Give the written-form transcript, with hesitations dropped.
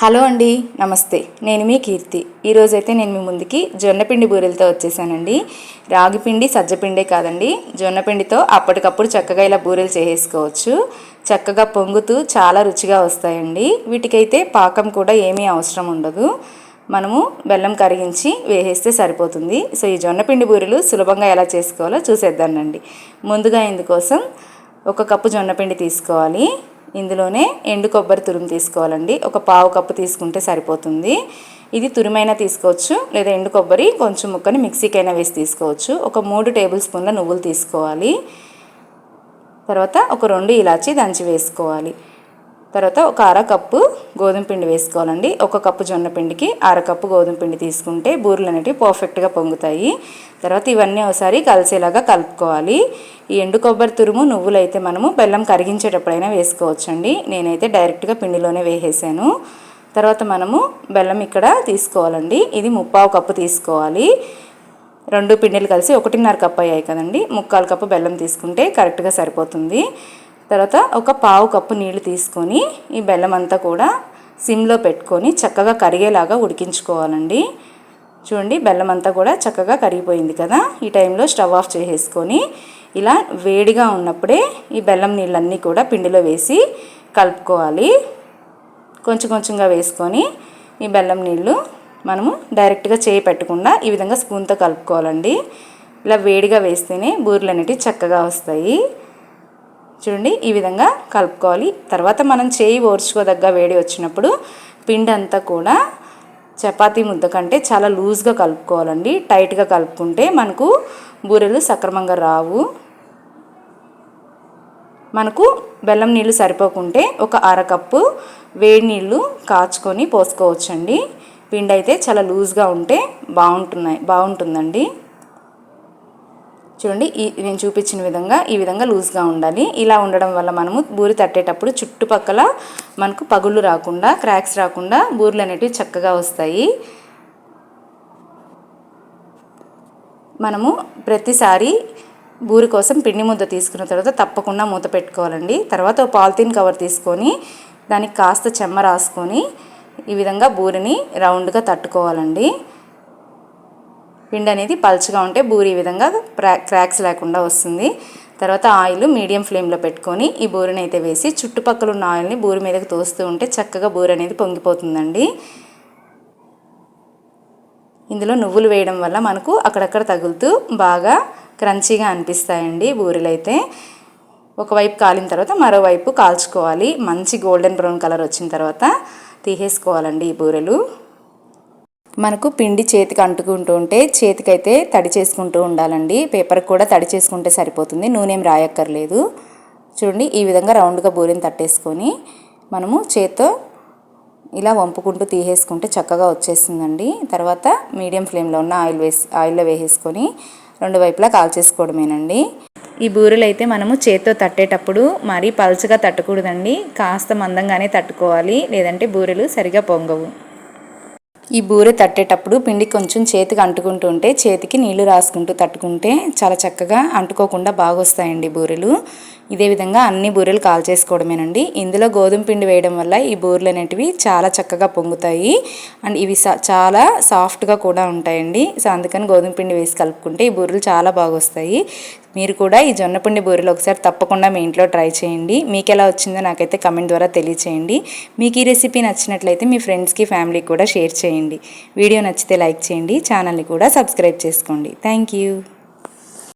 Hello అండి, నమస్తే. నేను మీ కీర్తి. ఈరోజైతే నేను మీ ముందుకి జొన్నపిండి బూరెలతో వచ్చేసానండి. రాగిపిండి సజ్జపిండే కాదండి, జొన్నపిండితో అప్పటికప్పుడు చక్కగా ఇలా బూరెలు చేసేసుకోవచ్చు. చక్కగా పొంగుతూ చాలా రుచిగా వస్తాయండి. వీటికైతే పాకం కూడా ఏమీ అవసరం ఉండదు. మనము బెల్లం కరిగించి వేసేస్తే సరిపోతుంది. సో ఈ జొన్నపిండి బూరెలు సులభంగా ఎలా చేసుకోవాలో చూసేద్దానండి. ముందుగా ఇందుకోసం 1 కప్పు జొన్నపిండి తీసుకోవాలి. ఇందులోనే ఎండు కొబ్బరి తురుము తీసుకోవాలండి. ఒక పావు కప్పు తీసుకుంటే సరిపోతుంది. ఇది తురుమైనా తీసుకోవచ్చు, లేదా ఎండు కొబ్బరి కొంచెం ముక్కని మిక్సీకైనా వేసి తీసుకోవచ్చు. ఒక 3 టేబుల్ స్పూన్ల నువ్వులు తీసుకోవాలి. తర్వాత ఒక 2 ఇలాచీ దంచి వేసుకోవాలి. తర్వాత ఒక 1/2 కప్పు గోధుమ పిండి వేసుకోవాలండి. 1 కప్పు జొన్న పిండికి 1/2 కప్పు గోధుమ పిండి తీసుకుంటే బూరెలు అనేవి పర్ఫెక్ట్గా పొంగుతాయి. తర్వాత ఇవన్నీ ఒకసారి కలిసేలాగా కలుపుకోవాలి. ఈ ఎండు కొబ్బరి తురుము నువ్వులు అయితే మనము బెల్లం కరిగించేటప్పుడైనా వేసుకోవచ్చండి. నేనైతే డైరెక్ట్గా పిండిలోనే వేసేసాను. తర్వాత మనము బెల్లం ఇక్కడ తీసుకోవాలండి. ఇది 3/4 కప్పు తీసుకోవాలి. 2 పిండిలు కలిసి 1.5 కప్పు అయ్యాయి కదండి. 3/4 కప్పు బెల్లం తీసుకుంటే కరెక్ట్గా సరిపోతుంది. తర్వాత ఒక పావు కప్పు నీళ్లు తీసుకొని ఈ బెల్లం అంతా కూడా సిమ్లో పెట్టుకొని చక్కగా కరిగేలాగా ఉడికించుకోవాలండి. చూడండి, బెల్లం అంతా కూడా చక్కగా కరిగిపోయింది కదా. ఈ టైంలో స్టవ్ ఆఫ్ చేసేసుకొని ఇలా వేడిగా ఉన్నప్పుడే ఈ బెల్లం నీళ్ళన్నీ కూడా పిండిలో వేసి కలుపుకోవాలి. కొంచెం కొంచెంగా వేసుకొని ఈ బెల్లం నీళ్ళు మనము డైరెక్ట్గా చేయి పెట్టకుండా ఈ విధంగా స్పూన్తో కలుపుకోవాలండి. ఇలా వేడిగా వేస్తేనే బూరెలు అనేవి చక్కగా వస్తాయి. చూడండి, ఈ విధంగా కలుపుకోవాలి. తర్వాత మనం చేయి ఓర్చుకోదగ్గ వేడి వచ్చినప్పుడు పిండి అంతా కూడా చపాతీ ముద్ద కంటే చాలా లూజ్గా కలుపుకోవాలండి. టైట్గా కలుపుకుంటే మనకు బూరెలు సక్రమంగా రావు. మనకు బెల్లం నీళ్ళు సరిపోకుంటే ఒక 1/2 కప్పు వేడి నీళ్ళు కాచుకొని పోసుకోవచ్చండి. పిండి అయితే చాలా లూజ్గా ఉంటే బాగుంటుందండి. చూడండి, నేను చూపించిన విధంగా ఈ విధంగా లూజ్గా ఉండాలి. ఇలా ఉండడం వల్ల మనము బూరి తట్టేటప్పుడు చుట్టుపక్కల మనకు పగుళ్ళు రాకుండా, క్రాక్స్ రాకుండా బూరెలు అనేటివి చక్కగా వస్తాయి. మనము ప్రతిసారి బూరి కోసం పిండి ముద్ద తీసుకున్న తర్వాత తప్పకుండా మూత పెట్టుకోవాలండి. తర్వాత ఒక పాలిథీన్ కవర్ తీసుకొని దానికి కాస్త చెమ్మ రాసుకొని ఈ విధంగా బూరిని రౌండ్గా తట్టుకోవాలండి. పిండి అనేది పల్చగా ఉంటే బూరి ఈ విధంగా క్రాక్స్ లేకుండా వస్తుంది. తర్వాత ఆయిల్ మీడియం ఫ్లేమ్లో పెట్టుకొని ఈ బూరెని అయితే వేసి చుట్టుపక్కల ఉన్న ఆయిల్ని బూరి మీదకి తోస్తూ ఉంటే చక్కగా బూరె అనేది పొంగిపోతుందండి. ఇందులో నువ్వులు వేయడం వల్ల మనకు అక్కడక్కడ తగులుతూ బాగా క్రంచీగా అనిపిస్తాయండి బూరెలు అయితే. ఒకవైపు కాలిన తర్వాత మరోవైపు కాల్చుకోవాలి. మంచి గోల్డెన్ బ్రౌన్ కలర్ వచ్చిన తర్వాత తీసేసుకోవాలండి ఈ బూరెలు. మనకు పిండి చేతికి అంటుకుంటూ ఉంటే చేతికైతే తడి చేసుకుంటూ ఉండాలండి. పేపర్కి కూడా తడి చేసుకుంటే సరిపోతుంది, నూనె ఏం రాయక్కర్లేదు. చూడండి, ఈ విధంగా రౌండ్గా బూరెని తట్టేసుకొని మనము చేత్తో ఇలా వంపుకుంటూ తీసేసుకుంటే చక్కగా వచ్చేస్తుందండి. తర్వాత మీడియం ఫ్లేమ్లో ఉన్న ఆయిల్లో వేసేసుకొని 2 వైపులా కాల్చేసుకోవడమేనండి. ఈ బూరెలు అయితే మనము చేత్తో తట్టేటప్పుడు మరీ పల్చగా తట్టకూడదండి, కాస్త మందంగానే తట్టుకోవాలి, లేదంటే బూరెలు సరిగా పొంగవు. ఈ బూరె తట్టేటప్పుడు పిండి కొంచెం చేతికి అంటుకుంటూ ఉంటే చేతికి నీళ్లు రాసుకుంటూ తట్టుకుంటే చాలా చక్కగా అంటుకోకుండా బాగా వస్తాయండి బూరెలు. ఇదే విధంగా అన్ని బూరెలు కాల్చేసుకోవడమేనండి. ఇందులో గోధుమ పిండి వేయడం వల్ల ఈ బూరెలు అనేటివి చాలా చక్కగా పొంగుతాయి అండ్ ఇవి చాలా సాఫ్ట్గా కూడా ఉంటాయండి. సో అందుకని గోధుమ పిండి వేసి కలుపుకుంటే ఈ బూరెలు చాలా బాగా వస్తాయి. మీరు కూడా ఈ జొన్నపిండి బూరెలు ఒకసారి తప్పకుండా మీ ఇంట్లో ట్రై చేయండి. మీకు ఎలా వచ్చిందో నాకైతే కమెంట్ ద్వారా తెలియచేయండి. మీకు ఈ రెసిపీ నచ్చినట్లయితే మీ ఫ్రెండ్స్కి, ఫ్యామిలీకి కూడా షేర్ చేయండి. వీడియో నచ్చితే లైక్ చేయండి, ఛానల్ని కూడా సబ్స్క్రైబ్ చేసుకోండి. Thank you.